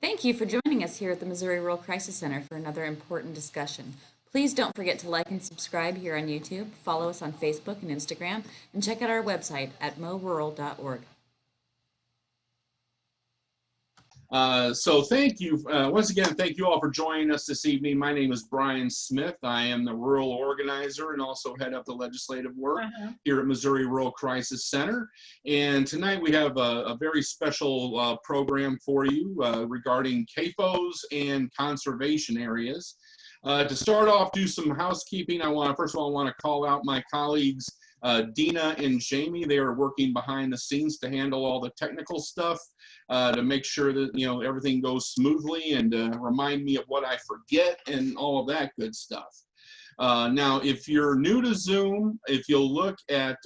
Thank you for joining us here at the Missouri Rural Crisis Center for another important discussion. Please don't forget to like and subscribe here on YouTube, follow us on Facebook and Instagram, and check out our website at morural.org. So thank you. Once again, thank you all for joining us this evening. My name is Brian Smith. I am the rural organizer and also head up the legislative work here at Missouri Rural Crisis Center. And tonight we have a very special program for you regarding CAFOs and conservation areas. To start off, do some housekeeping. First of all, I want to call out my colleagues, Dina and Jamie. They are working behind the scenes to handle all the technical stuff, to make sure that everything goes smoothly, and remind me of what I forget and all of that good stuff. Now, if you're new to Zoom, if you'll look at,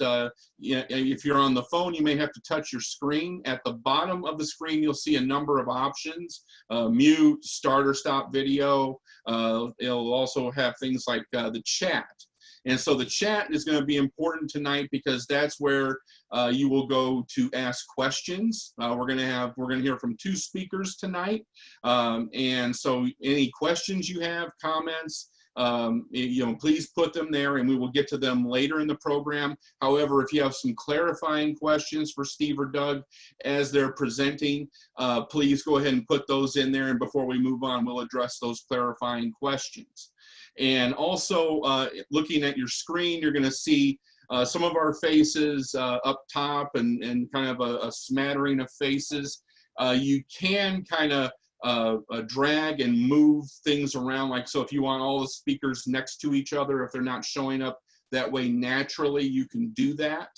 if you're on the phone, you may have to touch your screen. At the bottom of the screen, you'll see a number of options: mute, start or stop video. It'll also have things like the chat. And so the chat is going to be important tonight because that's where you will go to ask questions. We're going to hear from two speakers tonight. And so any questions you have, comments, please put them there and we will get to them later in the program. However, if you have some clarifying questions for Steve or Doug as they're presenting, please go ahead and put those in there. And before we move on, we'll address those clarifying questions. And also, looking at your screen, you're going to see some of our faces up top and kind of a smattering of faces. You can kind of drag and move things around, like so if you want all the speakers next to each other, if they're not showing up that way naturally, you can do that.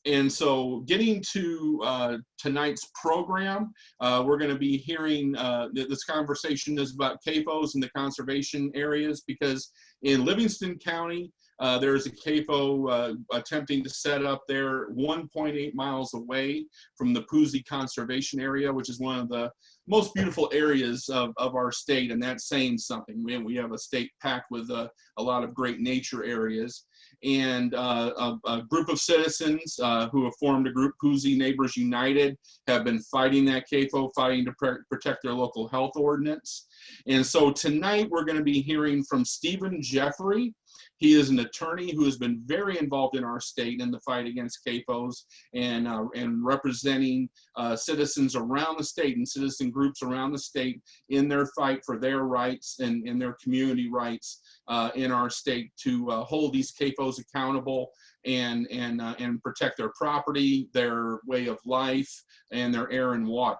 And so getting to tonight's program, we're going to be hearing, this conversation is about CAFOs and the conservation areas, because in Livingston County, there's a CAFO attempting to set up there 1.8 miles away from the Poosey Conservation area, which is one of the most beautiful areas of our state, and that's saying something. We have a state packed with a lot of great nature areas. And a group of citizens who have formed a group, Poosey Neighbors United, have been fighting that CAFO, fighting to protect their local health ordinance. And so tonight we're going to be hearing from Stephen Jeffrey. He is an attorney who has been very involved in our state in the fight against CAFOs and representing citizens around the state and citizen groups around the state in their fight for their rights and in their community rights in our state to hold these CAFOs accountable and protect their property, their way of life, and their air and water.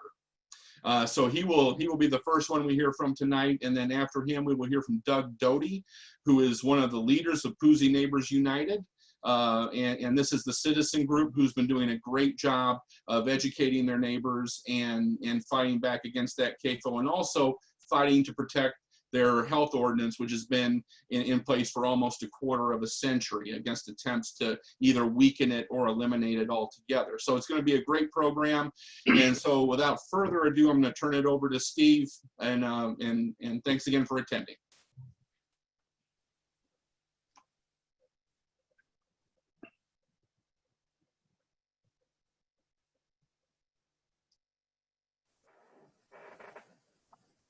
So he will be the first one we hear from tonight, and then after him we will hear from Doug Doty, who is one of the leaders of Poosey Neighbors United, and this is the citizen group who's been doing a great job of educating their neighbors and fighting back against that CAFO, and also fighting to protect their health ordinance, which has been in place for almost a quarter of a century, against attempts to either weaken it or eliminate it altogether. So it's going to be a great program. And so without further ado, I'm going to turn it over to Steve, and thanks again for attending.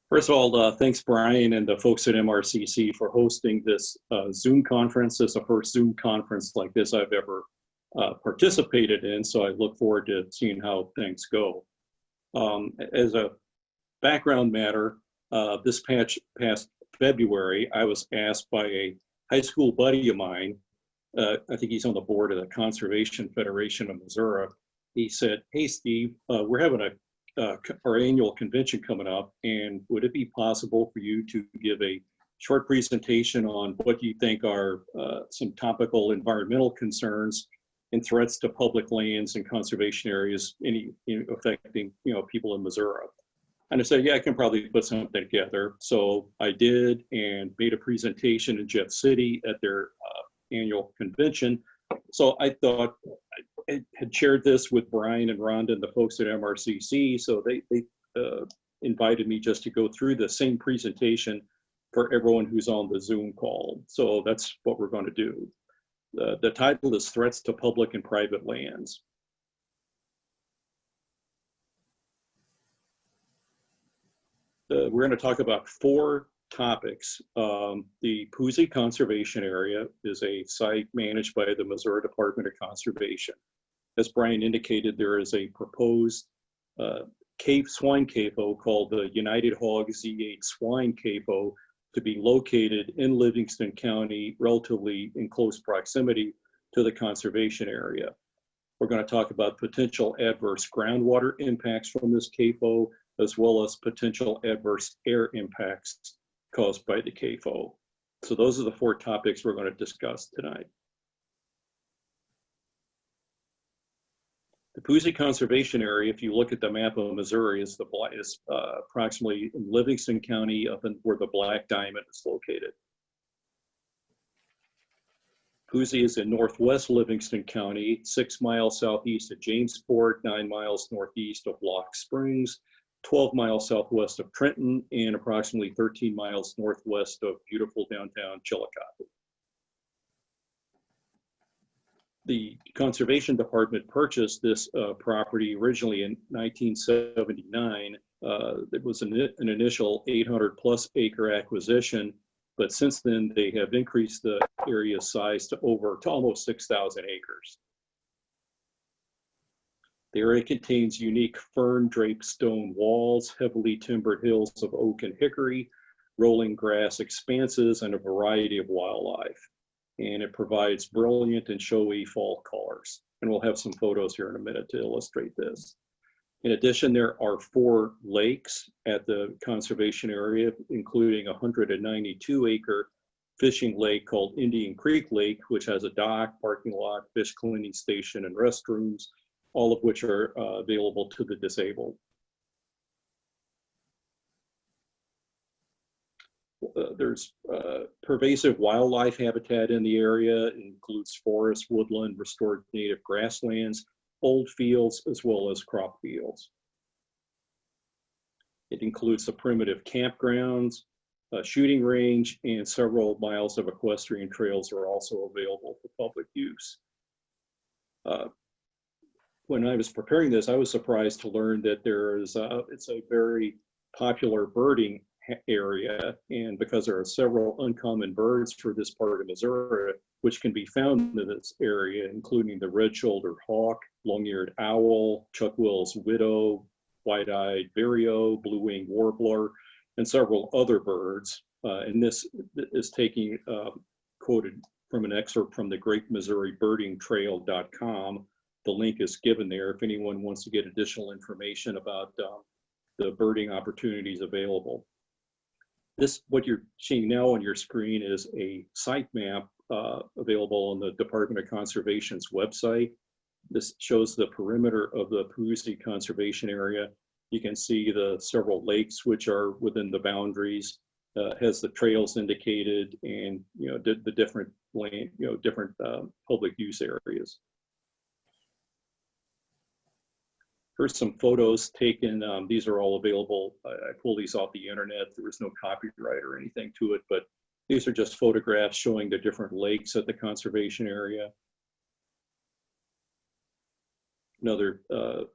First of all, thanks Brian and the folks at MRCC for hosting this Zoom conference. It's the first Zoom conference like this I've ever participated in, so I look forward to seeing how things go. As a background matter, this past February, I was asked by a high school buddy of mine, I think he's on the board of the Conservation Federation of Missouri. He said, "Hey Steve, we're having our annual convention coming up, and would it be possible for you to give a short presentation on what you think are some topical environmental concerns and threats to public lands and conservation areas affecting people in Missouri?" And I said, yeah, I can probably put something together. So I did, and made a presentation in Jeff City at their annual convention. So I thought I had shared this with Brian and Rhonda and the folks at MRCC, so they invited me just to go through the same presentation for everyone who's on the Zoom call. So that's what we're going to do. The title is Threats to Public and Private Lands. We're going to talk about 4 topics. The Poosey Conservation Area is a site managed by the Missouri Department of Conservation. As Brian indicated, there is a proposed swine CAFO called the United Hog Z8 Swine CAFO to be located in Livingston County, relatively in close proximity to the conservation area. We're going to talk about potential adverse groundwater impacts from this CAFO, as well as potential adverse air impacts caused by the CAFO. So those are the 4 topics we're going to discuss tonight. The Poosey Conservation Area, if you look at the map of Missouri, is approximately in Livingston County, up in where the Black Diamond is located. Poosey is in northwest Livingston County, 6 miles southeast of Jamesport, 9 miles northeast of Lock Springs, 12 miles southwest of Trenton, and approximately 13 miles northwest of beautiful downtown Chillicothe. The Conservation Department purchased this property originally in 1979. It was an initial 800+ acre acquisition, but since then they have increased the area size to almost 6,000 acres. The area contains unique fern-draped stone walls, heavily timbered hills of oak and hickory, rolling grass expanses, and a variety of wildlife. And it provides brilliant and showy fall colors. And we'll have some photos here in a minute to illustrate this. In addition, there are 4 lakes at the conservation area, including a 192-acre fishing lake called Indian Creek Lake, which has a dock, parking lot, fish cleaning station, and restrooms, all of which are available to the disabled. There's pervasive wildlife habitat in the area. It includes forest, woodland, restored native grasslands, old fields, as well as crop fields. It includes a primitive campgrounds, a shooting range, and several miles of equestrian trails are also available for public use. When I was preparing this, I was surprised to learn that it's a very popular birding area, and because there are several uncommon birds for this part of Missouri, which can be found in this area, including the red-shouldered hawk, long-eared owl, Chuckwill's widow, white-eyed vireo, blue-winged warbler, and several other birds. And this is quoted from an excerpt from the GreatMissouriBirdingTrail.com. The link is given there if anyone wants to get additional information about the birding opportunities available. What you're seeing now on your screen is a site map available on the Department of Conservation's website. This shows the perimeter of the Poosey Conservation Area. You can see the several lakes which are within the boundaries, has the trails indicated, and the different land, different public use areas. Here's some photos taken. These are all available. I pulled these off the internet. There was no copyright or anything to it, but these are just photographs showing the different lakes at the conservation area. Another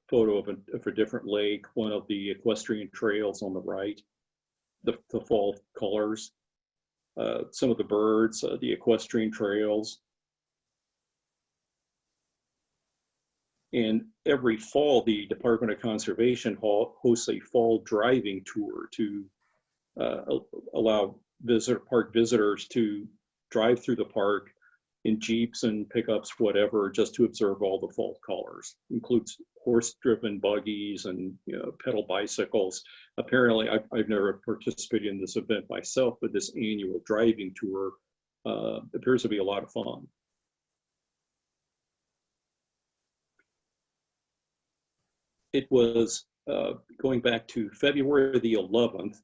photo of a different lake, one of the equestrian trails on the right, the fall colors, some of the birds, the equestrian trails. And every fall, the Department of Conservation hosts a fall driving tour to allow park visitors to drive through the park in Jeeps and pickups, whatever, just to observe all the fall colors. Includes horse-driven buggies and pedal bicycles. Apparently, I've never participated in this event myself, but this annual driving tour appears to be a lot of fun. It was going back to February the 11th,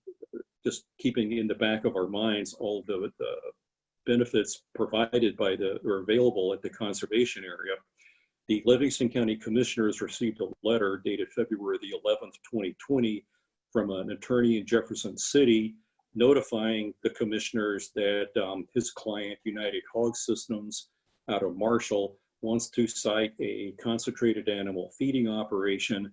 just keeping in the back of our minds all the benefits provided or available at the conservation area. The Livingston County Commissioners received a letter dated February the 11th, 2020, from an attorney in Jefferson City notifying the commissioners that his client, United Hog Systems out of Marshall, wants to site a concentrated animal feeding operation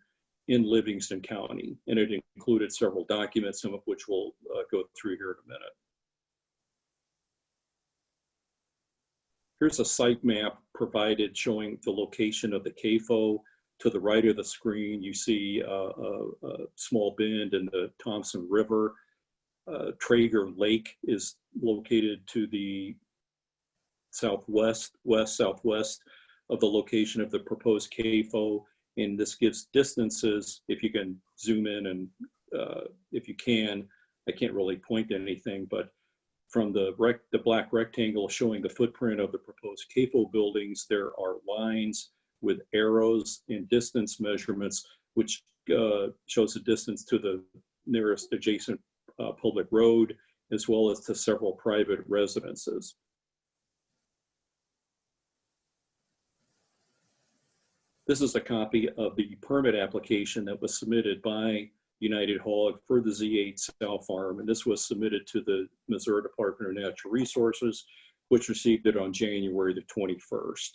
in Livingston County, and it included several documents, some of which we'll go through here in a minute. Here's a site map provided showing the location of the CAFO. To the right of the screen, you see a small bend in the Thompson River. Traeger Lake is located to the southwest of the location of the proposed CAFO, and this gives distances. If you can zoom in, and if you can, I can't really point to anything, but from the black rectangle showing the footprint of the proposed CAFO buildings, there are lines with arrows and distance measurements, which shows the distance to the nearest adjacent public road, as well as to several private residences. This is a copy of the permit application that was submitted by United Hog for the Z8 sow farm, and this was submitted to the Missouri Department of Natural Resources, which received it on January the 21st.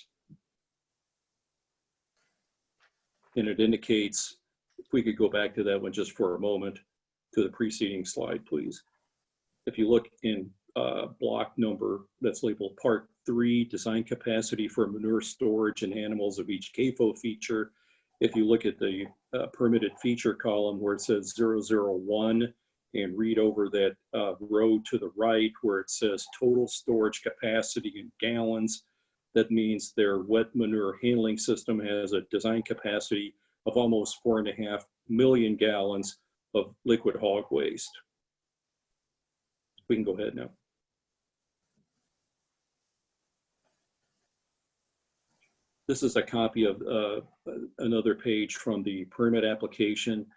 And it indicates, if we could go back to that one just for a moment, to the preceding slide, please. If you look in block number that's labeled Part 3, design capacity for manure storage and animals of each CAFO feature. If you look at the permitted feature column where it says 001 and read over that row to the right where it says total storage capacity in gallons, that means their wet manure handling system has a design capacity of almost 4.5 million gallons of liquid hog waste. We can go ahead now. This is a copy of another page from the permit application.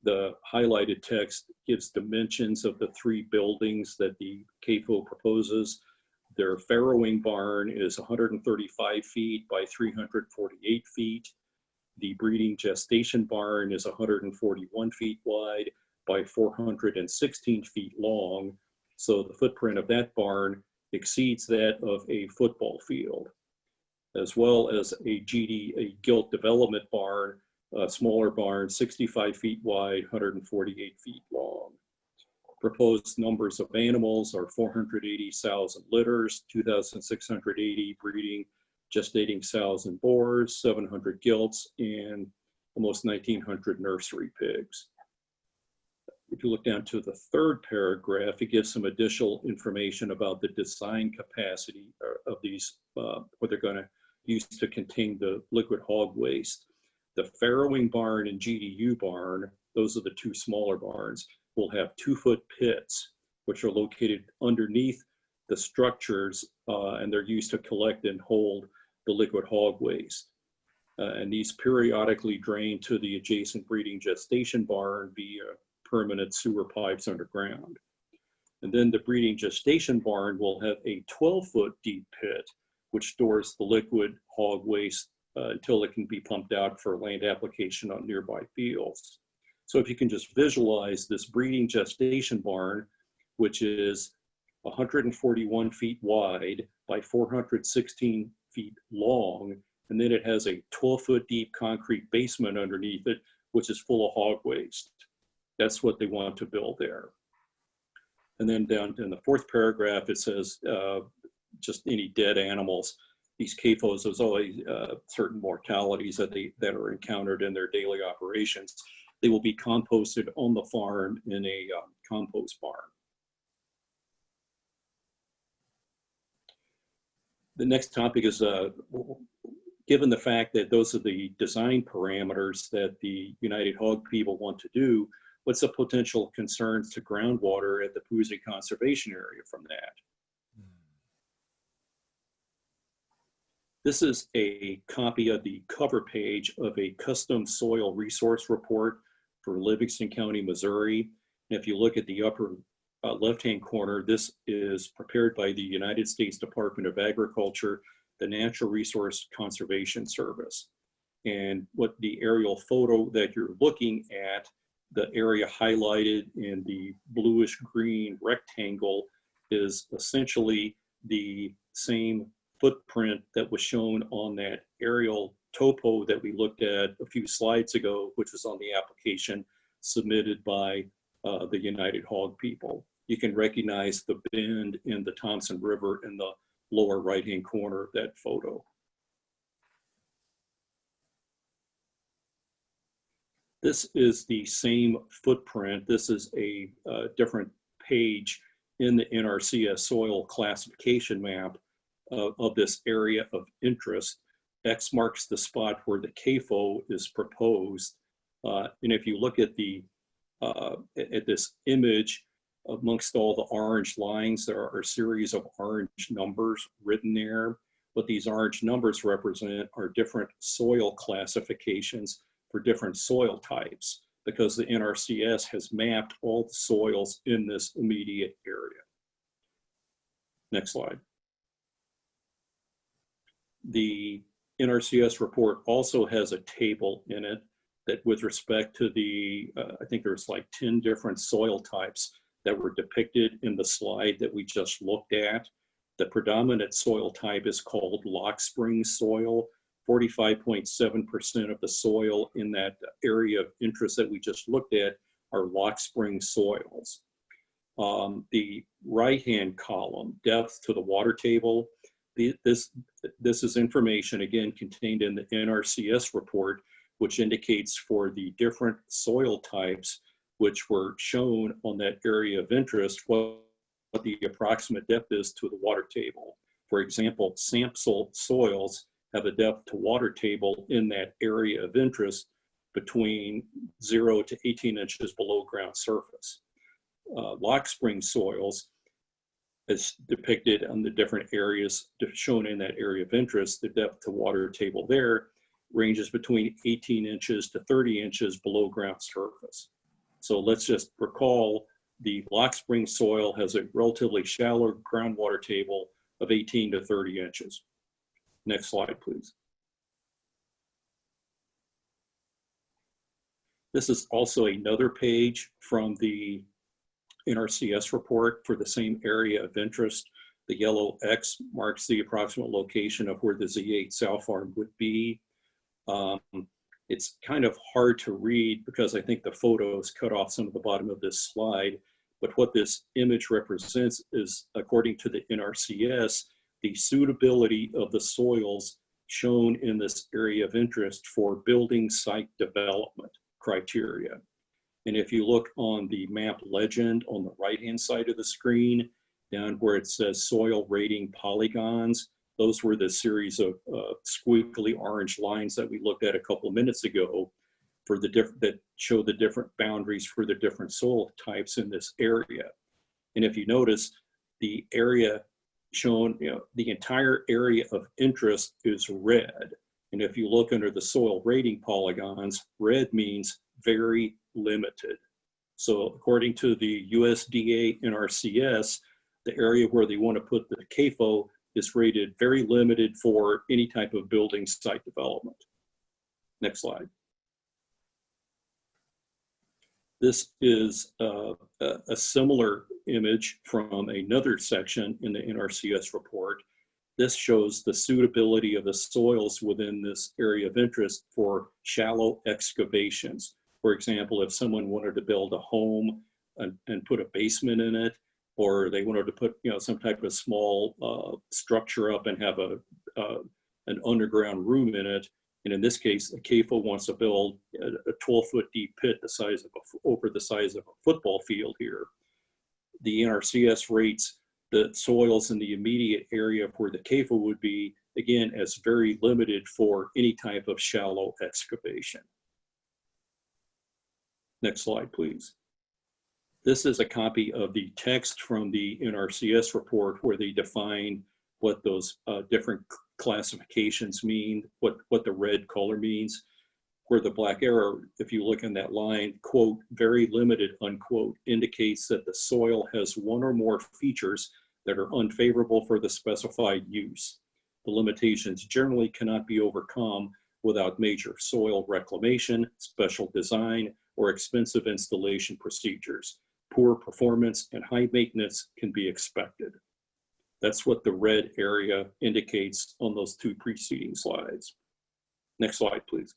The highlighted text gives dimensions of the 3 buildings that the CAFO proposes. Their farrowing barn is 135 feet by 348 feet. The breeding gestation barn is 141 feet wide by 416 feet long. So the footprint of that barn exceeds that of a football field, as well as a gilt development barn, a smaller barn, 65 feet wide, 148 feet long. Proposed numbers of animals are 480 sows and litters, 2,680 breeding gestating sows and boars, 700 gilts, and almost 1,900 nursery pigs. If you look down to the 3rd paragraph, it gives some additional information about the design capacity of these, what they're going to use to contain the liquid hog waste. The farrowing barn and GDU barn, those are the 2 smaller barns, will have 2-foot pits, which are located underneath the structures, and they're used to collect and hold the liquid hog waste. And these periodically drain to the adjacent breeding gestation barn via permanent sewer pipes underground. And then the breeding gestation barn will have a 12-foot deep pit, which stores the liquid hog waste until it can be pumped out for land application on nearby fields. So if you can just visualize this breeding gestation barn, which is 141 feet wide by 416 feet long, and then it has a 12-foot deep concrete basement underneath it, which is full of hog waste. That's what they want to build there. And then down in the 4th paragraph, it says just any dead animals. These CAFOs, there's always certain mortalities that are encountered in their daily operations. They will be composted on the farm in a compost barn. The next topic is, given the fact that those are the design parameters that the United Hog people want to do, what's the potential concerns to groundwater at the Poosey Conservation area from that? This is a copy of the cover page of a custom soil resource report for Livingston County, Missouri. And if you look at the upper left-hand corner, this is prepared by the United States Department of Agriculture, the Natural Resource Conservation Service. And what the aerial photo that you're looking at, the area highlighted in the bluish green rectangle is essentially the same footprint that was shown on that aerial topo that we looked at a few slides ago, which was on the application submitted by the United Hog people. You can recognize the bend in the Thompson River in the lower right-hand corner of that photo. This is the same footprint. This is a different page in the NRCS soil classification map of this area of interest. X marks the spot where the CAFO is proposed. And if you look at this image, amongst all the orange lines, there are a series of orange numbers written there. What these orange numbers represent are different soil classifications for different soil types, because the NRCS has mapped all the soils in this immediate area. Next slide. The NRCS report also has a table in it that, with respect to the, I think there's like 10 different soil types that were depicted in the slide that we just looked at. The predominant soil type is called lock spring soil. 45.7% of the soil in that area of interest that we just looked at are lock spring soils. The right-hand column, depth to the water table, this is information, again, contained in the NRCS report, which indicates for the different soil types which were shown on that area of interest, what the approximate depth is to the water table. For example, sample soils have a depth to water table in that area of interest between 0 to 18 inches below ground surface. Lock spring soils, as depicted on the different areas shown in that area of interest, the depth to water table there ranges between 18 inches to 30 inches below ground surface. So let's just recall the lock spring soil has a relatively shallow groundwater table of 18 to 30 inches. Next slide, please. This is also another page from the NRCS report for the same area of interest. The yellow X marks the approximate location of where the Z8 sow farm would be. It's kind of hard to read because I think the photos cut off some of the bottom of this slide, but what this image represents is, according to the NRCS, the suitability of the soils shown in this area of interest for building site development criteria. And if you look on the map legend on the right-hand side of the screen, down where it says soil rating polygons, those were the series of squiggly orange lines that we looked at a couple of minutes ago for the that show the different boundaries for the different soil types in this area. And if you notice, the area shown, the entire area of interest is red. And if you look under the soil rating polygons, red means very limited. So according to the USDA NRCS, the area where they want to put the CAFO is rated very limited for any type of building site development. Next slide. This is a similar image from another section in the NRCS report. This shows the suitability of the soils within this area of interest for shallow excavations. For example, if someone wanted to build a home and put a basement in it, or they wanted to put some type of small structure up and have an underground room in it. And in this case, a CAFO wants to build a 12-foot deep pit over the size of a football field here. The NRCS rates the soils in the immediate area where the CAFO would be, again, as very limited for any type of shallow excavation. Next slide, please. This is a copy of the text from the NRCS report where they define what those different classifications mean, what the red color means, where the black arrow, if you look in that line, quote, very limited, unquote, indicates that the soil has one or more features that are unfavorable for the specified use. The limitations generally cannot be overcome without major soil reclamation, special design, or expensive installation procedures. Poor performance and high maintenance can be expected. That's what the red area indicates on those two preceding slides. Next slide, please.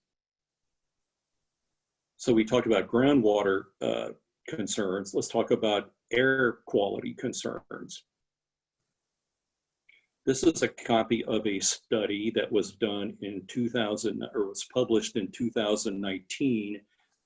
So we talked about groundwater concerns. Let's talk about air quality concerns. This is a copy of a study that was done in 2000, or was published in 2019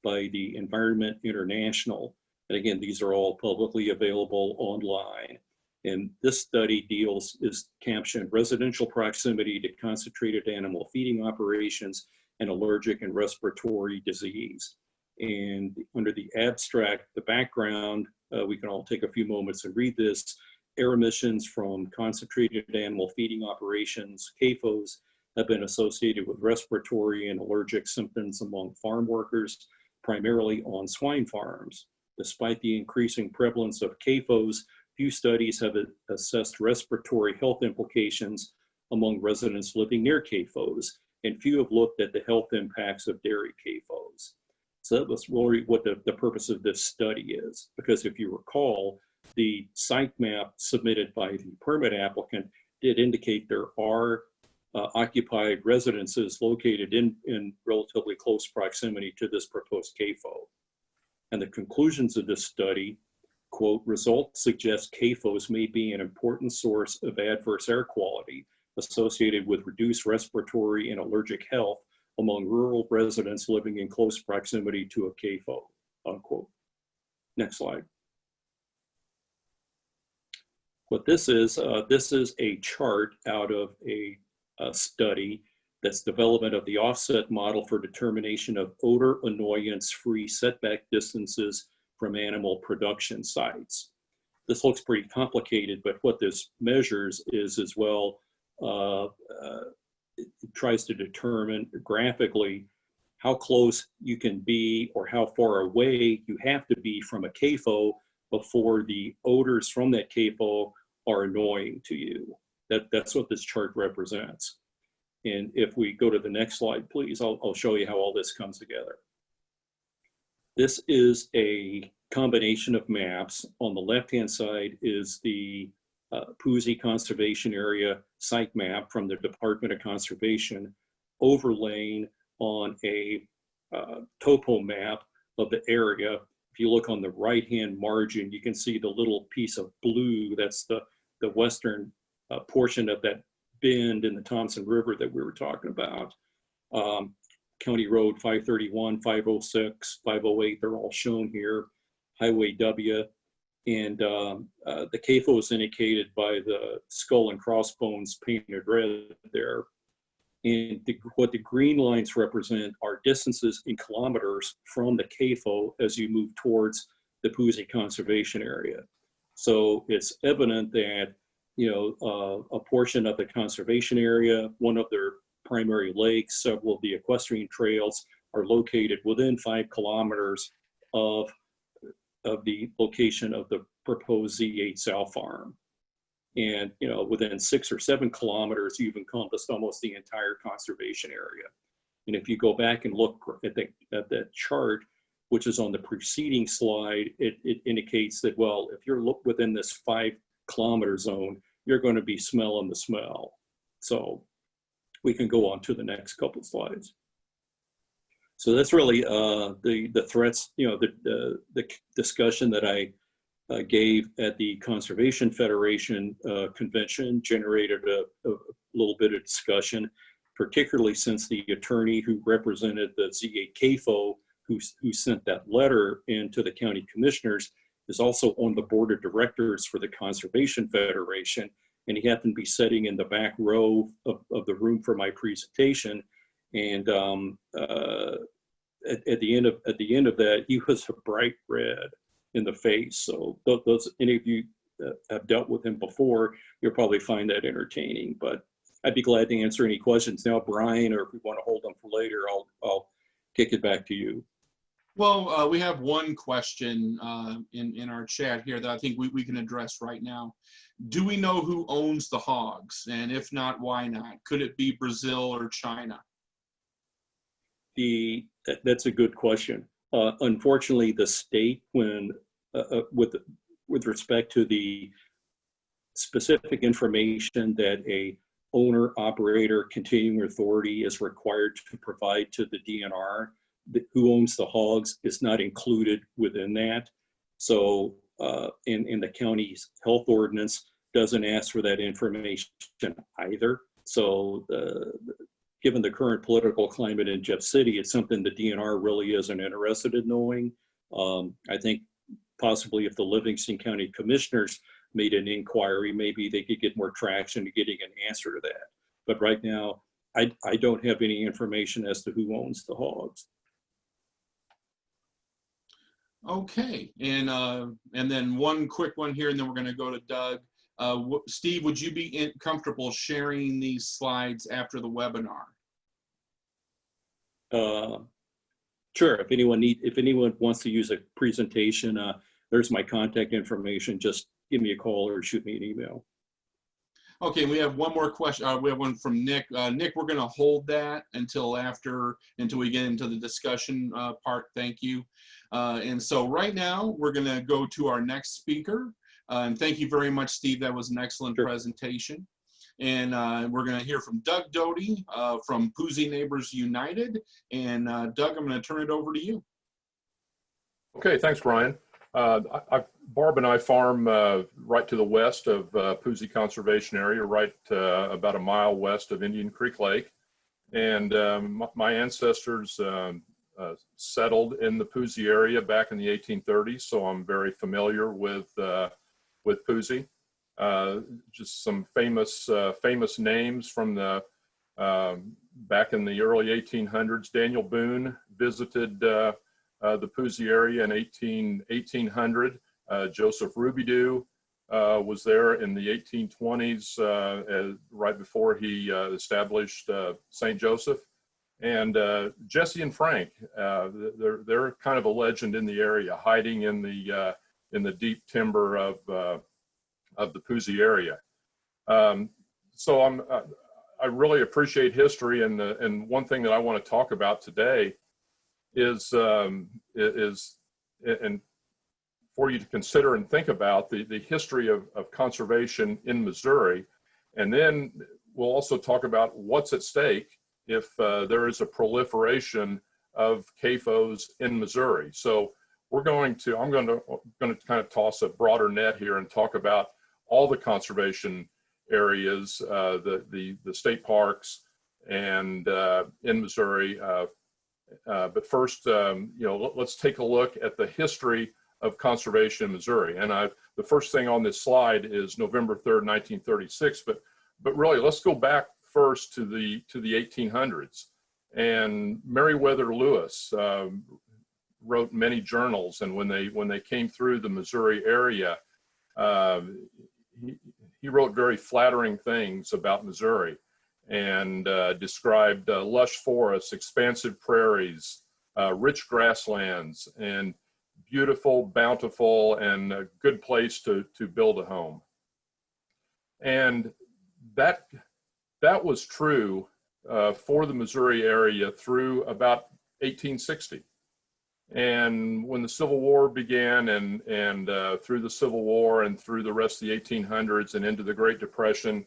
by the Environment International. And again, these are all publicly available online. And this study is captioned residential proximity to concentrated animal feeding operations and allergic and respiratory disease. And under the abstract, the background, we can all take a few moments and read this. Air emissions from concentrated animal feeding operations, CAFOs, have been associated with respiratory and allergic symptoms among farm workers, primarily on swine farms. Despite the increasing prevalence of CAFOs, few studies have assessed respiratory health implications among residents living near CAFOs, and few have looked at the health impacts of dairy CAFOs. So that was really what the purpose of this study is, because if you recall, the site map submitted by the permit applicant did indicate there are occupied residences located in relatively close proximity to this proposed CAFO. And the conclusions of this study, quote, results suggest CAFOs may be an important source of adverse air quality associated with reduced respiratory and allergic health among rural residents living in close proximity to a CAFO, unquote. Next slide. What this is a chart out of a study that's development of the offset model for determination of odor annoyance-free setback distances from animal production sites. This looks pretty complicated, but what this measures is as well, it tries to determine graphically how close you can be or how far away you have to be from a CAFO before the odors from that CAFO are annoying to you. That's what this chart represents. And if we go to the next slide, please, I'll show you how all this comes together. This is a combination of maps. On the left-hand side is the Poosey Conservation Area site map from the Department of Conservation, overlaying on a topo map of the area. If you look on the right-hand margin, you can see the little piece of blue. That's the western portion of that bend in the Thompson River that we were talking about. County Road 531, 506, 508, they're all shown here. Highway W, and the CAFO is indicated by the skull and crossbones painted red there. And what the green lines represent are distances in kilometers from the CAFO as you move towards the Poosey Conservation Area. So it's evident that, you know, a portion of the conservation area, one of their primary lakes, several of the equestrian trails are located within 5 kilometers of the location of the proposed Z8 sow farm. And, you know, within 6 or 7 kilometers, you've encompassed almost the entire conservation area. And if you go back and look at that chart, which is on the preceding slide, it indicates that, well, if you're within this 5 kilometer zone, you're going to be smelling the smell. So we can go on to the next couple slides. So that's really the threats, you know, the discussion that I gave at the Conservation Federation convention generated a little bit of discussion, particularly since the attorney who represented the Z8 CAFO, who sent that letter in to the county commissioners, is also on the board of directors for the Conservation Federation. And he happened to be sitting in the back row of the room for my presentation. And at the end of that, he was a bright red in the face. So those any of you have dealt with him before, you'll probably find that entertaining. But I'd be glad to answer any questions now, Brian, or if we want to hold them for later, I'll kick it back to you. Well, we have one question in our chat here that I think we can address right now. Do we know who owns the hogs? And if not, why not? Could it be Brazil or China? That's a good question. Unfortunately, the state, when with respect to the specific information that a owner, operator, continuing authority is required to provide to the DNR. Who owns the hogs is not included within that. So in the county's health ordinance doesn't ask for that information either. So given the current political climate in Jeff City, it's something the DNR really isn't interested in knowing. I think possibly if the Livingston County Commissioners made an inquiry, maybe they could get more traction to getting an answer to that. But right now, I don't have any information as to who owns the hogs. Okay, and then one quick one here, and then we're going to go to Doug. Steve, would you be comfortable sharing these slides after the webinar? Sure. If anyone wants to use a presentation, there's my contact information. Just give me a call or shoot me an email. Okay, we have one more question. We have one from Nick. Nick, we're going to hold that until we get into the discussion part. Thank you. And so right now we're going to go to our next speaker. And thank you very much, Steve. That was an excellent presentation. And we're going to hear from Doug Doty from Poosey Neighbors United. And Doug, I'm going to turn it over to you. Okay, thanks, Brian. Barb and I farm right to the west of Poosey Conservation area, right about a mile west of Indian Creek Lake. And my ancestors settled in the Poosey area back in the 1830s, so I'm very familiar with Poosey. Just some famous names from the back in the early 1800s. Daniel Boone visited the Poosey area in 1800. Joseph Rubidoux was there in the 1820s, right before he established St. Joseph. And Jesse and Frank, they're kind of a legend in the area, hiding in the deep timber of the Poosey area. So I really appreciate history, and one thing that I want to talk about today is and for you to consider and think about the history of conservation in Missouri. And then we'll also talk about what's at stake if there is a proliferation of CAFOs in Missouri. So I'm going to kind of toss a broader net here and talk about all the conservation areas, the state parks, and in Missouri. But first, let's take a look at the history of conservation in Missouri. And the first thing on this slide is November 3rd, 1936. But really, let's go back first to the 1800s. And Meriwether Lewis wrote many journals, and when they came through the Missouri area, he wrote very flattering things about Missouri, and described lush forests, expansive prairies, rich grasslands, and beautiful, bountiful, and a good place to build a home. And that was true for the Missouri area through about 1860. And when the Civil War began, and through the Civil War and through the rest of the 1800s and into the Great Depression,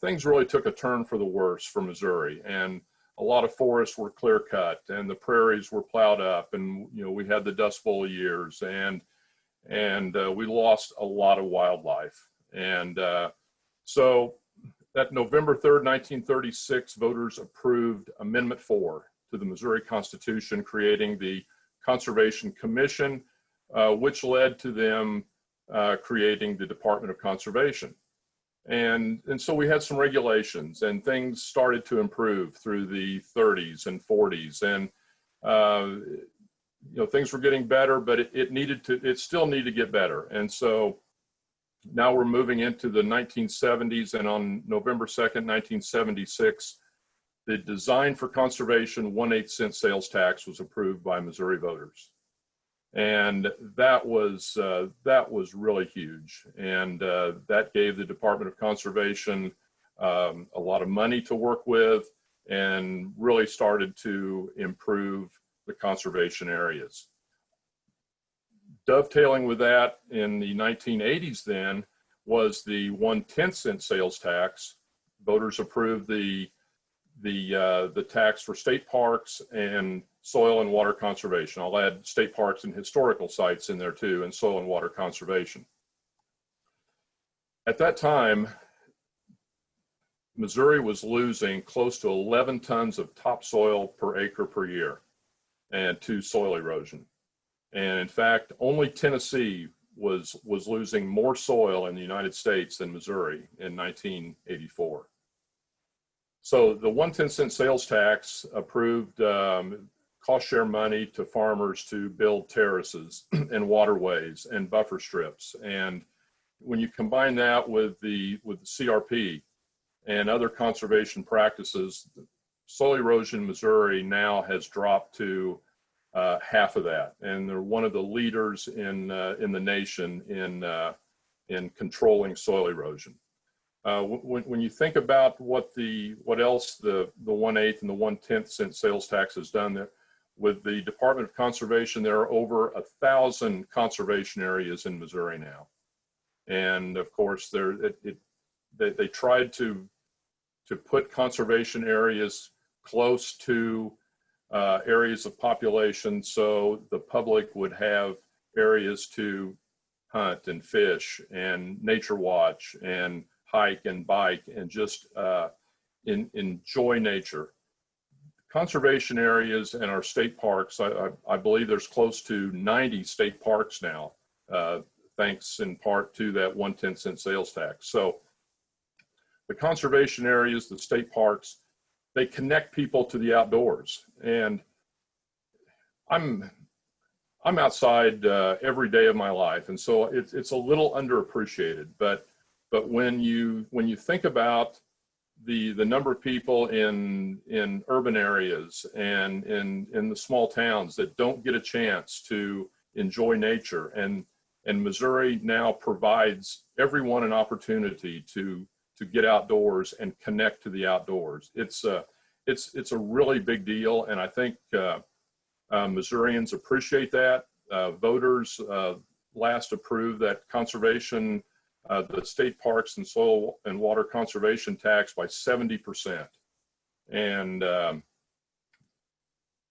things really took a turn for the worse for Missouri, and a lot of forests were clear cut, and the prairies were plowed up, and we had the Dust Bowl years, and we lost a lot of wildlife. And so that November 3rd, 1936, voters approved Amendment 4 to the Missouri Constitution, creating the Conservation Commission, which led to them creating the Department of Conservation. And so we had some regulations, and things started to improve through the 30s and 40s, and things were getting better, but it still needed to get better. And so now we're moving into the 1970s, and on November 2nd, 1976, the Design for Conservation 1/8 cent sales tax was approved by Missouri voters. And that was really huge. And that gave the Department of Conservation a lot of money to work with, and really started to improve the conservation areas. Dovetailing with that, in the 1980s then, was the 1/10 cent sales tax Voters approved the tax for state parks and soil and water conservation. I'll add state parks and historical sites in there too, and soil and water conservation. At that time, Missouri was losing close to 11 tons of topsoil per acre per year and to soil erosion. And in fact, only Tennessee was losing more soil in the United States than Missouri in 1984. So the 1/10 sales tax approved cost share money to farmers to build terraces and waterways and buffer strips. And when you combine that with the CRP and other conservation practices, soil erosion in Missouri now has dropped to half of that, and they're one of the leaders in the nation in controlling soil erosion. When you think about what else the 1/8 and the 1/10 cent sales tax has done there, with the Department of Conservation, there are over 1,000 conservation areas in Missouri now, and of course they tried to put conservation areas close to areas of population so the public would have areas to hunt and fish and nature watch and hike and bike and just enjoy nature. Conservation areas in our state parks, I believe there's close to 90 state parks now, thanks in part to that 1/10 sales tax. So the conservation areas, the state parks, they connect people to the outdoors. And I'm outside every day of my life, and so it's a little underappreciated. But when you think about the number of people in urban areas and in the small towns that don't get a chance to enjoy nature, and Missouri now provides everyone an opportunity to get outdoors and connect to the outdoors. It's a really big deal, and I think Missourians appreciate that. Voters last approved that conservation, the state parks and soil and water conservation tax by 70%, and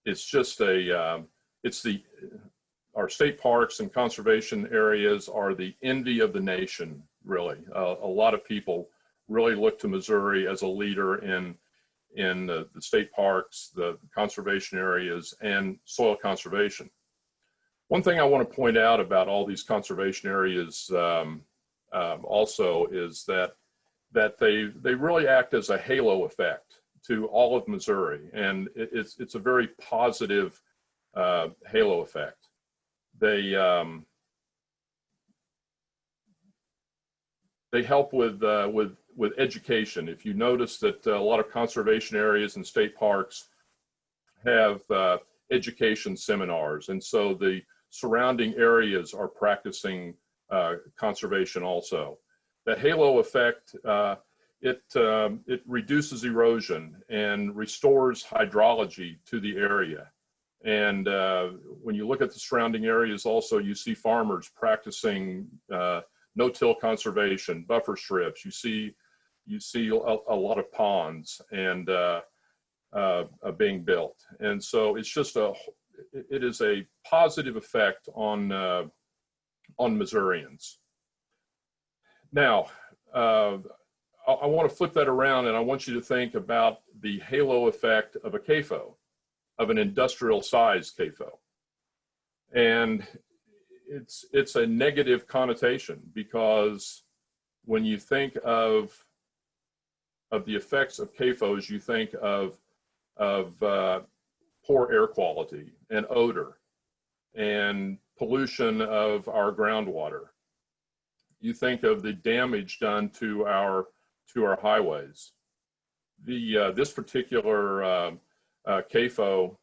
it's just our state parks and conservation areas are the envy of the nation. Really, a lot of people really look to Missouri as a leader in the state parks, the conservation areas, and soil conservation. One thing I want to point out about all these conservation areas also is that they really act as a halo effect to all of Missouri, and it's a very positive halo effect. They help with education. If you notice that a lot of conservation areas and state parks have education seminars, and so the surrounding areas are practicing conservation also. That halo effect, it reduces erosion and restores hydrology to the area. And when you look at the surrounding areas also, you see farmers practicing no-till conservation, buffer strips. You see a lot of ponds and being built, and so it's just it is a positive effect on Missourians. Now, I want to flip that around, and I want you to think about the halo effect of a CAFO, of an industrial-sized CAFO, and it's a negative connotation, because when you think of the effects of CAFOs, you think of poor air quality and odor and pollution of our groundwater. You think of the damage done to our highways. This particular CAFO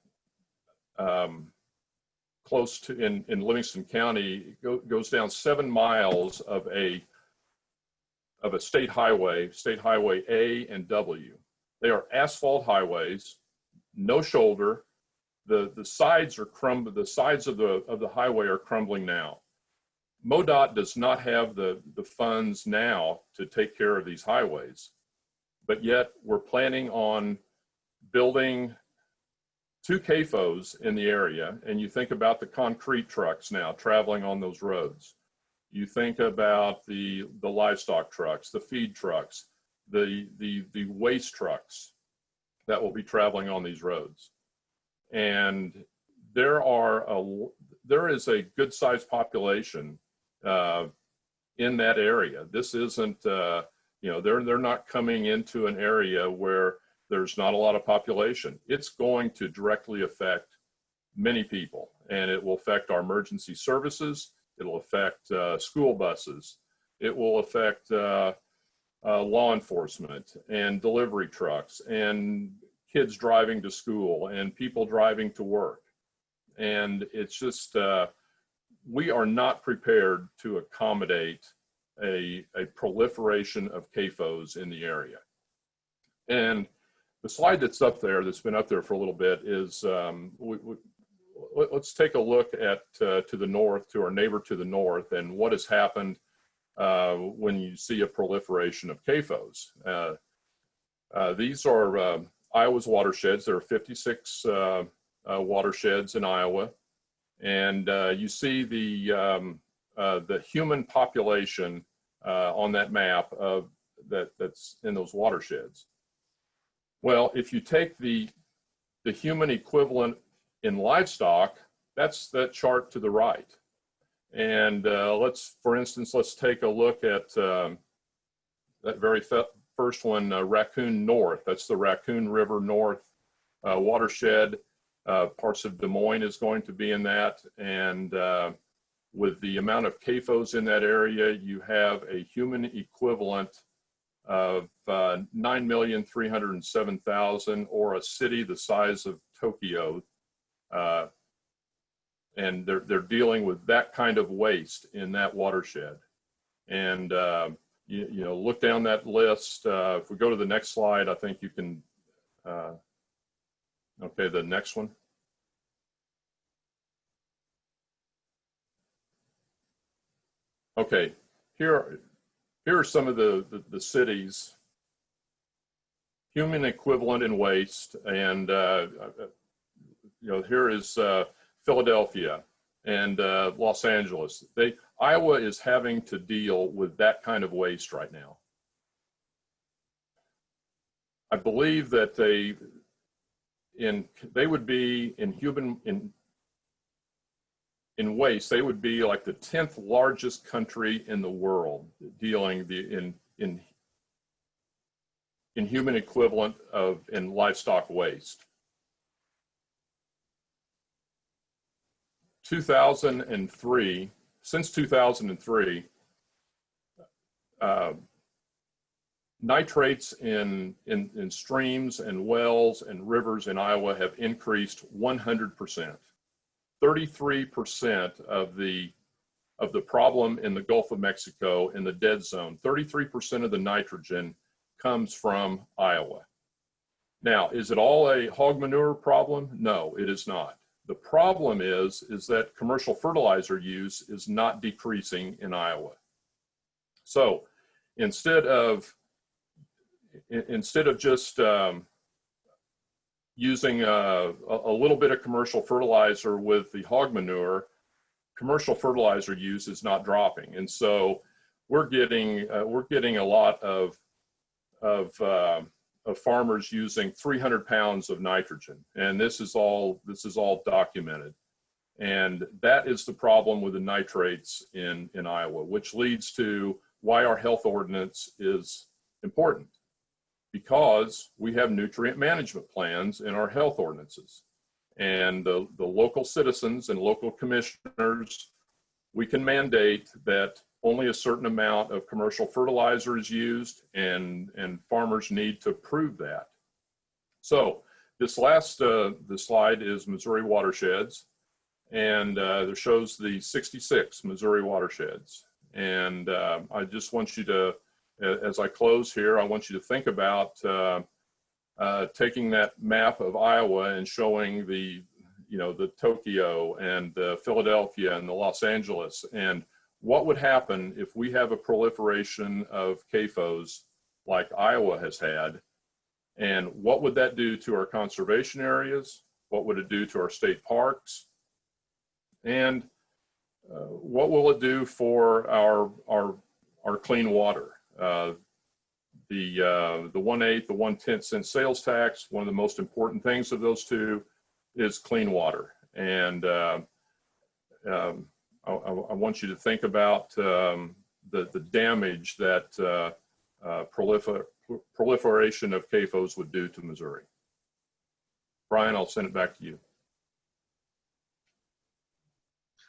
close to in Livingston County goes down 7 miles of a state highway A and W. They are asphalt highways, no shoulder. The sides are the sides of the highway are crumbling now. MoDOT does not have the funds now to take care of these highways. but yet we're planning on building 2 CAFOs in the area. And you think about the concrete trucks now traveling on those roads. You think about the livestock trucks, the feed trucks, the waste trucks that will be traveling on these roads. And there is a good sized population in that area. This isn't, they're not coming into an area where there's not a lot of population. It's going to directly affect many people, and it will affect our emergency services. It'll affect school buses. It will affect law enforcement and delivery trucks and kids driving to school and people driving to work. And it's just, we are not prepared to accommodate a proliferation of CAFOs in the area. And the slide that's up there, that's been up there for a little bit, is let's take a look at to the north, to our neighbor to the north, and what has happened when you see a proliferation of CAFOs. These are Iowa's watersheds. There are 56 watersheds in Iowa, and you see the human population on that map of that's in those watersheds. Well, if you take the human equivalent in livestock, that's that chart to the right. And for instance, let's take a look at that very first one, Raccoon North. That's the Raccoon River North watershed. Parts of Des Moines is going to be in that. And with the amount of CAFOs in that area, you have a human equivalent of 9,307,000, or a city the size of Tokyo. And they're dealing with that kind of waste in that watershed. And you know, look down that list. If we go to the next slide, I think you can, okay, the next one. Okay, here are some of the cities, human equivalent in waste. And you know, here is Philadelphia and Los Angeles. Iowa is having to deal with that kind of waste right now. I believe that they would be in waste, they would be like the 10th largest country in the world dealing in human equivalent in livestock waste. 2003, since 2003, nitrates in streams and wells and rivers in Iowa have increased 100%. 33% of the problem in the Gulf of Mexico, in the dead zone, 33% of the nitrogen comes from Iowa. Now, is it all a hog manure problem? No, it is not. The problem is that commercial fertilizer use is not decreasing in Iowa. So instead of just using a little bit of commercial fertilizer with the hog manure, commercial fertilizer use is not dropping. And so we're getting a lot of farmers using 300 pounds of nitrogen, and this is all documented. And that is the problem with the nitrates in Iowa, which leads to why our health ordinance is important, because we have nutrient management plans in our health ordinances. And the local citizens and local commissioners, we can mandate that only a certain amount of commercial fertilizer is used, and farmers need to prove that. So this last the slide is Missouri watersheds, and it shows the 66 Missouri watersheds. And I just want you to, as I close here, I want you to think about taking that map of Iowa and showing the Tokyo and the Philadelphia and the Los Angeles, and what would happen if we have a proliferation of CAFOs like Iowa has had. And what would that do to our conservation areas? What would it do to our state parks? And what will it do for our clean water? The 1/8, the 1/10 cent sales tax, one of the most important things of those two is clean water. And I want you to think about the damage that proliferation of CAFOs would do to Missouri. Brian, I'll send it back to you.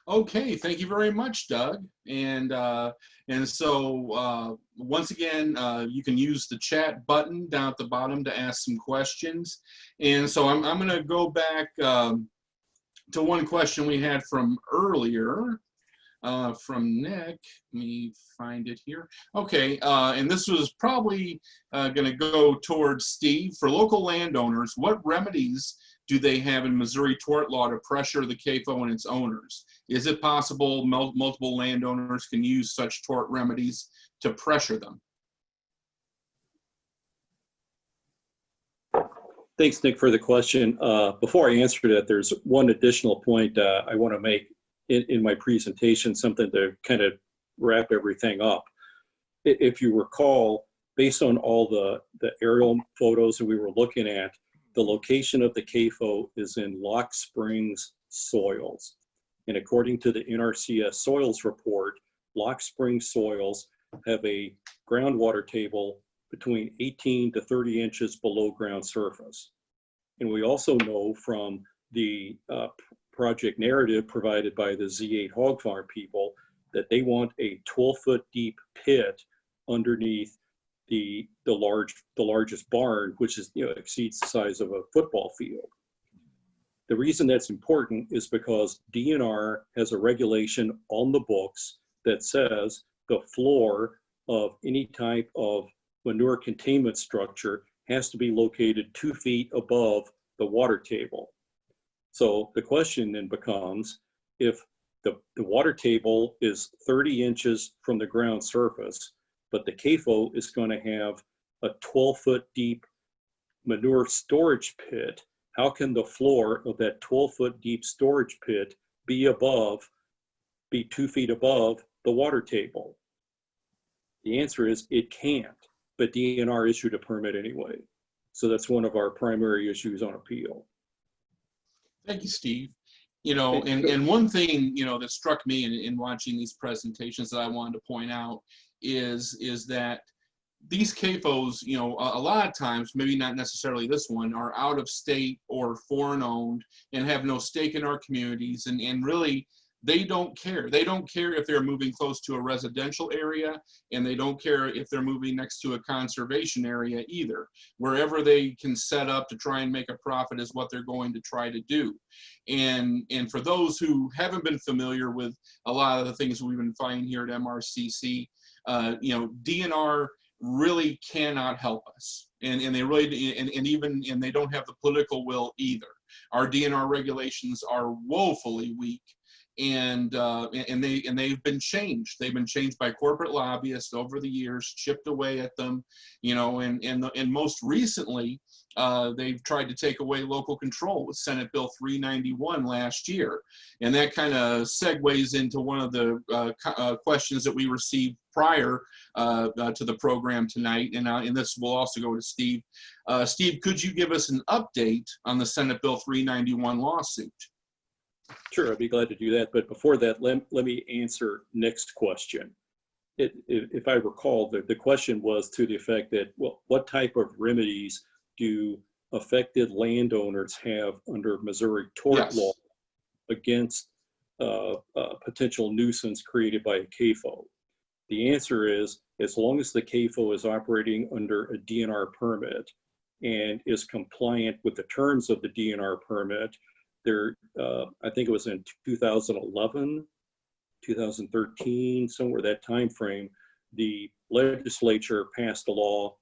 Okay, thank you very much, Doug. And so once again, you can use the chat button down at the bottom to ask some questions. And so I'm going to go back to one question we had from earlier from Nick. Let me find it here. Okay, and this was probably going to go towards Steve. For local landowners, what remedies do they have in Missouri tort law to pressure the CAFO and its owners? Is it possible multiple landowners can use such tort remedies to pressure them? Thanks, Nick, for the question. Before I answer that, there's one additional point I want to make in my presentation, something to kind of wrap everything up. If you recall, based on all the aerial photos that we were looking at, the location of the CAFO is in Lock Springs soils. And according to the NRCS soils report, Lock Springs soils have a groundwater table between 18 to 30 inches below ground surface. And we also know from the project narrative provided by the Z8 hog farm people that they want a 12-foot deep pit underneath the largest barn, which is, exceeds the size of a football field. The reason that's important is because DNR has a regulation on the books that says the floor of any type of manure containment structure has to be located 2 feet above the water table. So the question then becomes, if the water table is 30 inches from the ground surface, but the CAFO is going to have a 12-foot deep manure storage pit, how can the floor of that 12-foot deep storage pit be 2 feet above the water table? The answer is it can't, but DNR issued a permit anyway. So that's one of our primary issues on appeal. Thank you, Steve. And one thing, that struck me in watching these presentations that I wanted to point out is that these CAFOs, a lot of times, maybe not necessarily this one, are out of state or foreign owned and have no stake in our communities. And really, they don't care. They don't care if they're moving close to a residential area, and they don't care if they're moving next to a conservation area either. Wherever they can set up to try and make a profit is what they're going to try to do. And for those who haven't been familiar with a lot of the things we've been finding here at MRCC, DNR really cannot help us, and they really and they don't have the political will either. Our DNR regulations are woefully weak, and they've been changed. They've been changed by corporate lobbyists over the years, chipped away at them, and most recently they've tried to take away local control with Senate Bill 391 last year, and that kind of segues into one of the questions that we received prior to the program tonight, and this will also go to Steve. Steve, could you give us an update on the Senate Bill 391 lawsuit? Sure, I'd be glad to do that. But before that, let me answer Nick's question. If I recall, the question was to the effect that, well, what type of remedies do affected landowners have under Missouri tort law against a potential nuisance created by a CAFO? The answer is, as long as the CAFO is operating under a DNR permit and is compliant with the terms of the DNR permit, I think it was in 2011, 2013, somewhere that time frame, the legislature passed a law,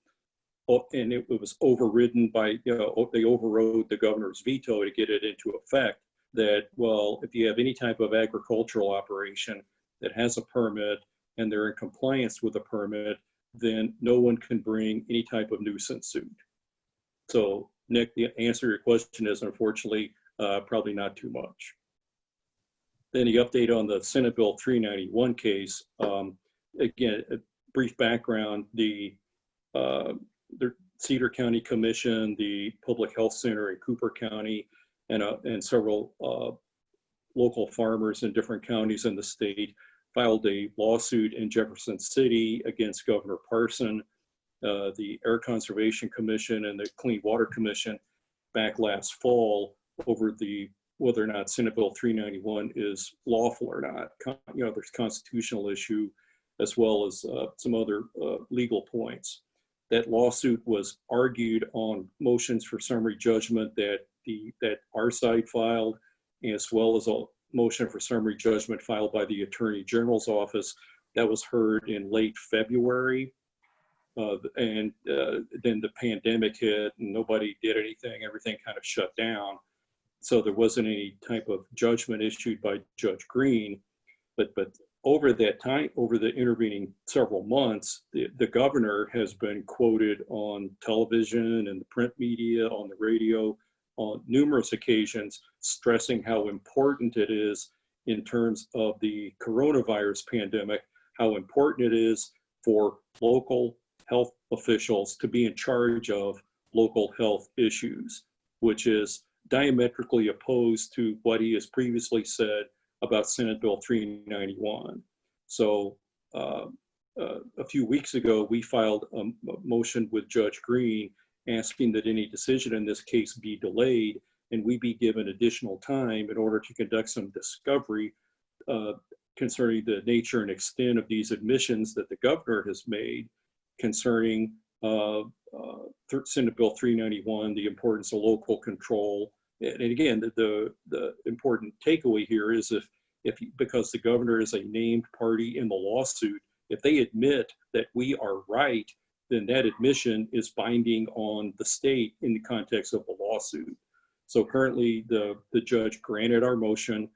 and it was overridden by, they overrode the governor's veto to get it into effect, that, well, if you have any type of agricultural operation that has a permit and they're in compliance with the permit, then no one can bring any type of nuisance suit. So Nick, the answer to your question is unfortunately probably not too much. Then the update on the Senate Bill 391 case, again, a brief background, the Cedar County Commission, the Public Health Center in Cooper County, and several local farmers in different counties in the state filed a lawsuit in Jefferson City against Governor Parson. The Air Conservation Commission and the Clean Water Commission back last fall over whether or not Senate Bill 391 is lawful or not. There's a constitutional issue as well as some other legal points. That lawsuit was argued on motions for summary judgment that our side filed, as well as a motion for summary judgment filed by the Attorney General's office that was heard in late February. Then the pandemic hit and nobody did anything. Everything kind of shut down. So there wasn't any type of judgment issued by Judge Green. But over that time, over the intervening several months, the governor has been quoted on television and the print media, on the radio, on numerous occasions, stressing how important it is in terms of the coronavirus pandemic, how important it is for local health officials to be in charge of local health issues, which is diametrically opposed to what he has previously said about Senate Bill 391. So a few weeks ago, we filed a motion with Judge Green asking that any decision in this case be delayed and we be given additional time in order to conduct some discovery concerning the nature and extent of these admissions that the governor has made concerning Senate Bill 391, the importance of local control. And again, the important takeaway here is if because the governor is a named party in the lawsuit, if they admit that we are right, then that admission is binding on the state in the context of the lawsuit. So currently the judge granted our motion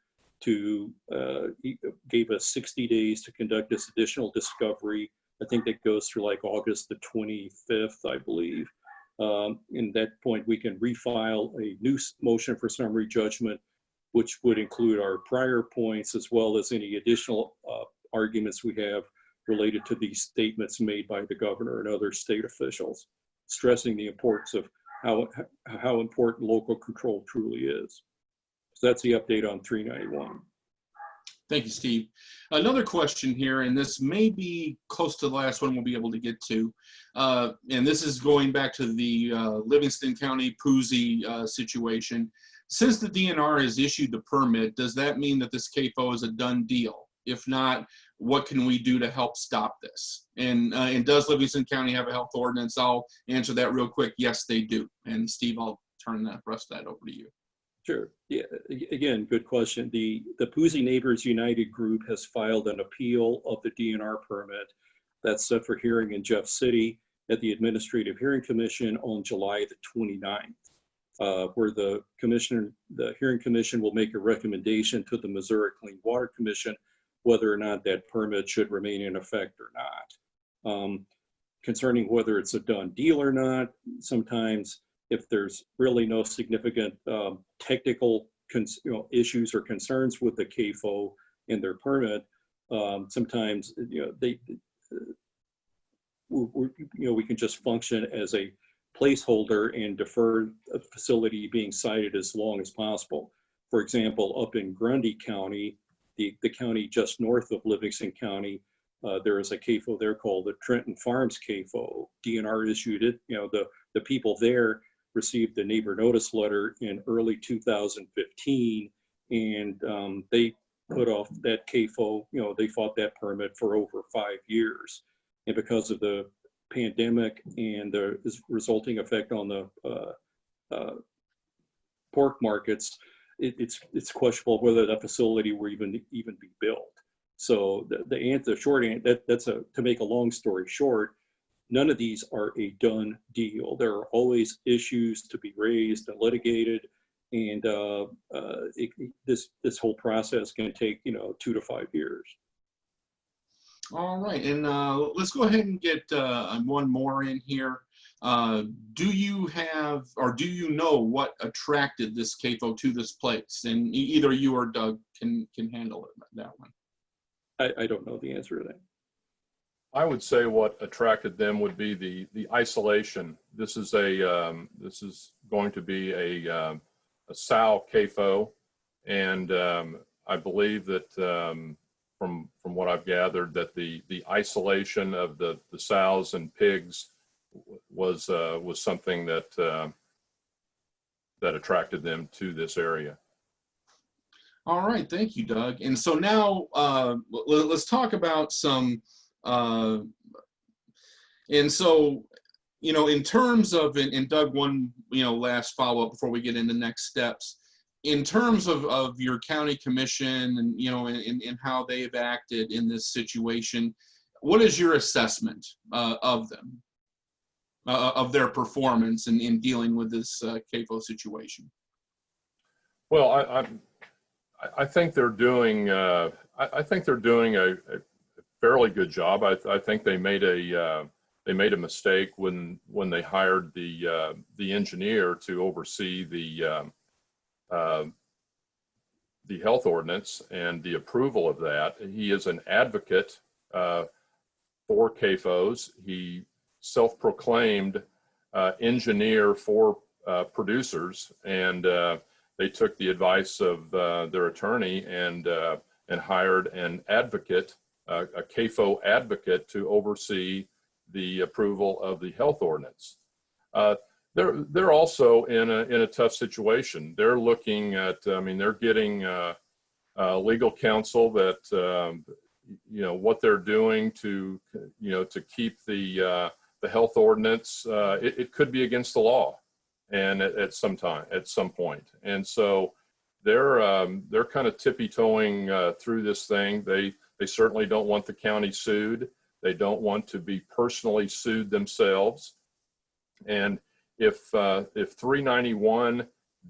he gave us 60 days to conduct this additional discovery. I think that goes through like August the 25th, I believe. In that point, we can refile a new motion for summary judgment, which would include our prior points as well as any additional arguments we have related to these statements made by the governor and other state officials, stressing the importance of how important local control truly is. So that's the update on 391. Thank you, Steve. Another question here, and this may be close to the last one we'll be able to get to. And this is going back to the Livingston County Poosey situation. Since the DNR has issued the permit, does that mean that this CAFO is a done deal? If not, what can we do to help stop this? And does Livingston County have a health ordinance? I'll answer that real quick. Yes, they do. And Steve, I'll turn the rest of that over to you. Sure. Yeah. Again, good question. The Poosey Neighbors United group has filed an appeal of the DNR permit that's set for hearing in Jeff City at the Administrative Hearing Commission on July the 29th, where the Hearing Commission will make a recommendation to the Missouri Clean Water Commission whether or not that permit should remain in effect or not. Concerning whether it's a done deal or not, sometimes if there's really no significant technical issues or concerns with the CAFO and their permit, sometimes we can just function as a placeholder and defer a facility being sited as long as possible. For example, up in Grundy County, the county just north of Livingston County, there is a CAFO there called the Trenton Farms CAFO. DNR issued it. The people there received the neighbor notice letter in early 2015, and they put off that CAFO. They fought that permit for over 5 years, and because of the pandemic and the resulting effect on the pork markets, it's questionable whether that facility will even be built. So the short answer, to make a long story short, none of these are a done deal. There are always issues to be raised and litigated, and this whole process can take 2 to 5 years. All right, and let's go ahead and get one more in here. Do you have, or do you know what attracted this CAFO to this place? And either you or Doug can handle it, that one. I don't know the answer to that. I would say what attracted them would be the isolation. This is going to be a sow CAFO, and I believe that from what I've gathered, that the isolation of the sows and pigs was something that that attracted them to this area. All right, thank you, Doug. And so now let's talk about some. And so, you know, in terms of, and Doug, one, you know, last follow-up before we get into next steps, in terms of your county commission and, you know, and how they've acted in this situation, what is your assessment of them, of their performance in dealing with this CAFO situation? Well, I think they're doing a fairly good job. I think they made a mistake when they hired the engineer to oversee the health ordinance and the approval of that. He is an advocate for CAFOs. He self-proclaimed engineer for producers, and they took the advice of their attorney and hired an advocate, a CAFO advocate, to oversee the approval of the health ordinance. They're also in a tough situation. They're looking at, I mean, they're getting legal counsel that you know, what they're doing to, you know, to keep the health ordinance, it could be against the law, and at some point, and so they're kind of tippy-toeing through this thing. They certainly don't want the county sued. They don't want to be personally sued themselves. And if 391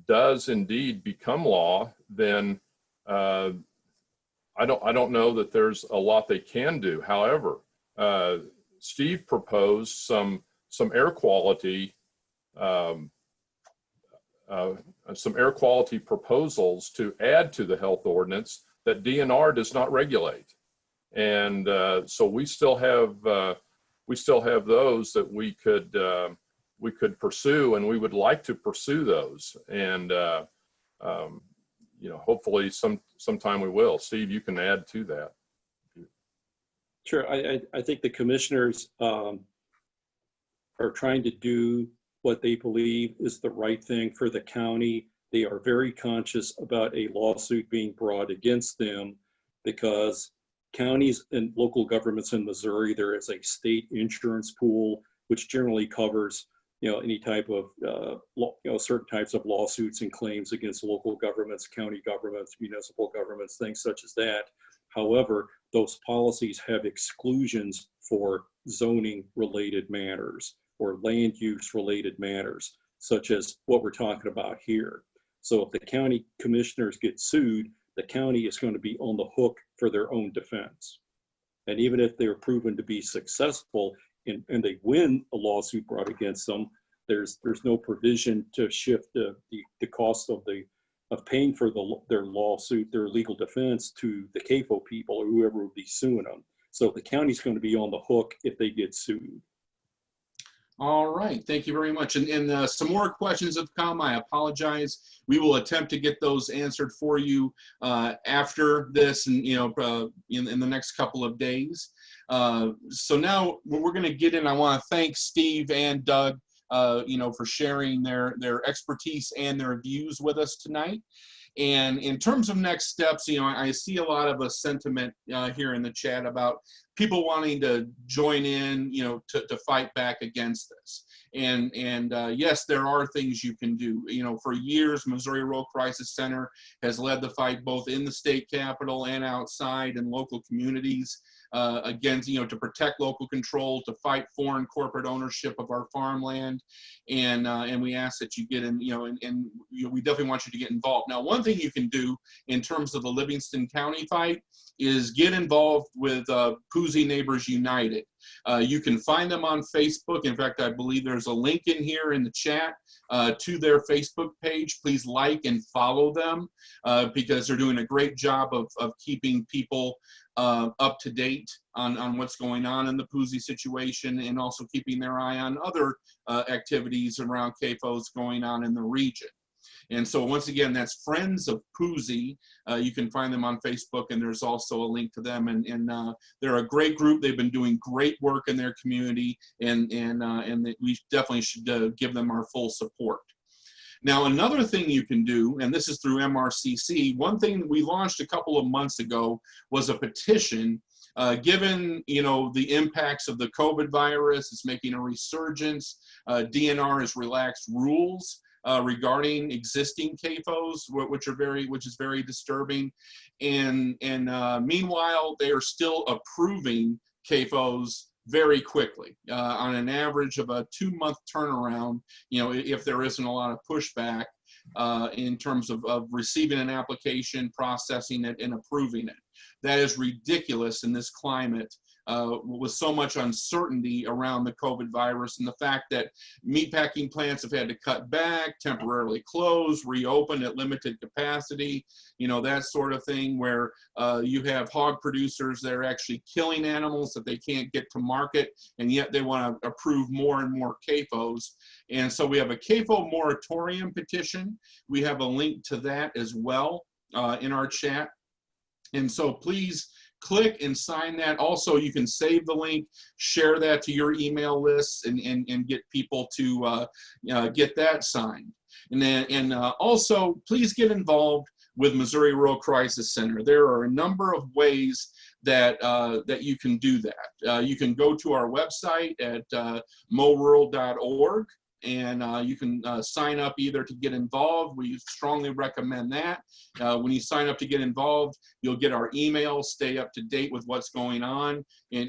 does indeed become law, then I don't know that there's a lot they can do. However, Steve proposed some air quality proposals to add to the health ordinance that DNR does not regulate. And so we still have those that we could pursue, and we would like to pursue those. And you know, hopefully sometime we will. Steve, you can add to that. Sure. I think the commissioners are trying to do what they believe is the right thing for the county. They are very conscious about a lawsuit being brought against them, because counties and local governments in Missouri, there is a state insurance pool which generally covers, you know, any type of you know, certain types of lawsuits and claims against local governments, county governments, municipal governments, things such as that. However, those policies have exclusions for zoning related matters or land use related matters, such as what we're talking about here. So if the county commissioners get sued, the county is going to be on the hook for their own defense. And even if they're proven to be successful and they win a lawsuit brought against them, there's no provision to shift the cost of paying for their lawsuit, their legal defense, to the CAFO people or whoever would be suing them. So the county's going to be on the hook if they get sued. All right, thank you very much. And some more questions have come. I apologize. We will attempt to get those answered for you after this, and you know, in the next couple of days. So now we're going to get in. I want to thank Steve and Doug, you know, for sharing their expertise and their views with us tonight. And in terms of next steps, you know, I see a lot of a sentiment here in the chat about people wanting to join in, you know, to fight back against this. And yes, there are things you can do. You know, for years, Missouri Rural Crisis Center has led the fight both in the state capitol and outside in local communities against, you know, to protect local control, to fight foreign corporate ownership of our farmland. And we ask that you get in, you know, and you know, we definitely want you to get involved. Now, one thing you can do in terms of the Livingston County fight is get involved with Poosey Neighbors United. You can find them on Facebook. In fact, I believe there's a link in here in the chat to their Facebook page. Please like and follow them because they're doing a great job of keeping people up to date on what's going on in the Poosey situation, and also keeping their eye on other activities around CAFOs going on in the region. And so once again, that's Friends of Poosey. You can find them on Facebook, and there's also a link to them. And they're a great group. They've been doing great work in their community, and we definitely should give them our full support. Now, another thing you can do, and this is through MRCC, one thing that we launched a couple of months ago was a petition. Given, you know, the impacts of the COVID virus, it's making a resurgence. DNR has relaxed rules regarding existing CAFOs, which is very disturbing. And meanwhile, they are still approving CAFOs very quickly, on an average of a 2-month turnaround, you know, if there isn't a lot of pushback in terms of receiving an application, processing it, and approving it. That is ridiculous in this climate with so much uncertainty around the COVID virus, and the fact that meatpacking plants have had to cut back, temporarily close, reopen at limited capacity, you know, that sort of thing, where you have hog producers that are actually killing animals that they can't get to market, and yet they want to approve more and more CAFOs. And so we have a CAFO moratorium petition. We have a link to that as well in our chat. And so please click and sign that. Also, you can save the link, share that to your email lists, and get people to get that signed. And also, please get involved with Missouri Rural Crisis Center. There are a number of ways that that you can do that. You can go to our website at morural.org. And you can sign up either to get involved. We strongly recommend that. When you sign up to get involved, you'll get our emails, stay up to date with what's going on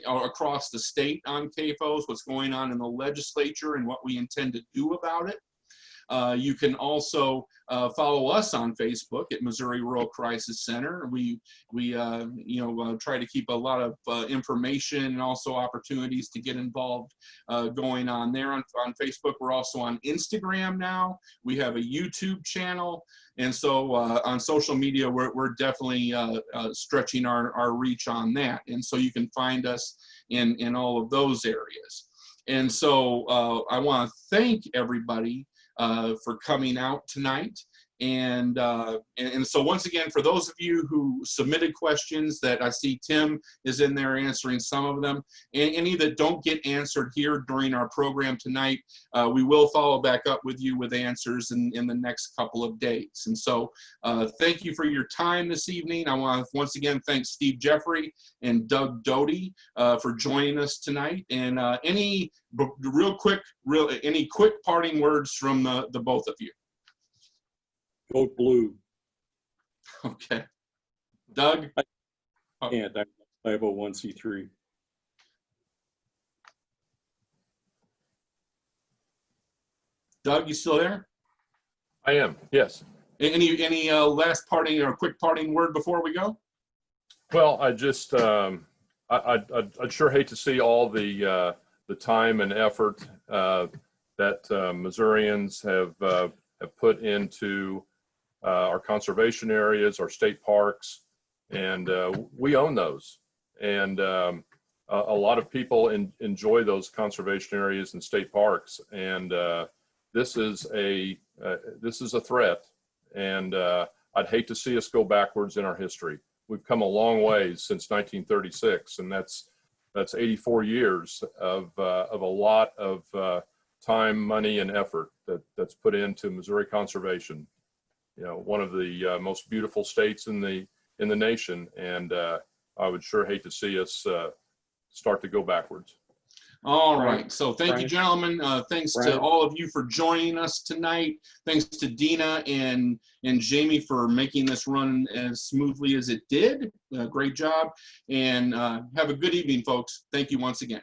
across the state on CAFOs, what's going on in the legislature, and what we intend to do about it. You can also follow us on Facebook at Missouri Rural Crisis Center. We try to keep a lot of information and also opportunities to get involved going on there on Facebook. We're also on Instagram now. We have a YouTube channel. And so on social media, we're definitely stretching our reach on that. And so you can find us in all of those areas. And so I want to thank everybody for coming out tonight. And so once again, for those of you who submitted questions, that I see Tim is in there answering some of them, and any that don't get answered here during our program tonight, we will follow back up with you with answers in the next couple of days. And so thank you for your time this evening. I want to once again thank Steve Jeffrey and Doug Doty for joining us tonight. And any quick parting words from the both of you? Vote blue. Okay. Doug? I can't. I'm 501c3. Doug, you still there? I am, yes. Any last parting or quick parting word before we go? Well, I just, I'd sure hate to see all the time and effort that Missourians have put into our conservation areas, our state parks, and we own those. And a lot of people enjoy those conservation areas and state parks. And this is a threat. And I'd hate to see us go backwards in our history. We've come a long way since 1936, and that's 84 years of a lot of time, money, and effort that's put into Missouri conservation. You know, one of the most beautiful states in the nation, and I would sure hate to see us start to go backwards. All right. So thank you, gentlemen. Thanks to all of you for joining us tonight. Thanks to Dina and Jamie for making this run as smoothly as it did. Great job. And have a good evening, folks. Thank you once again.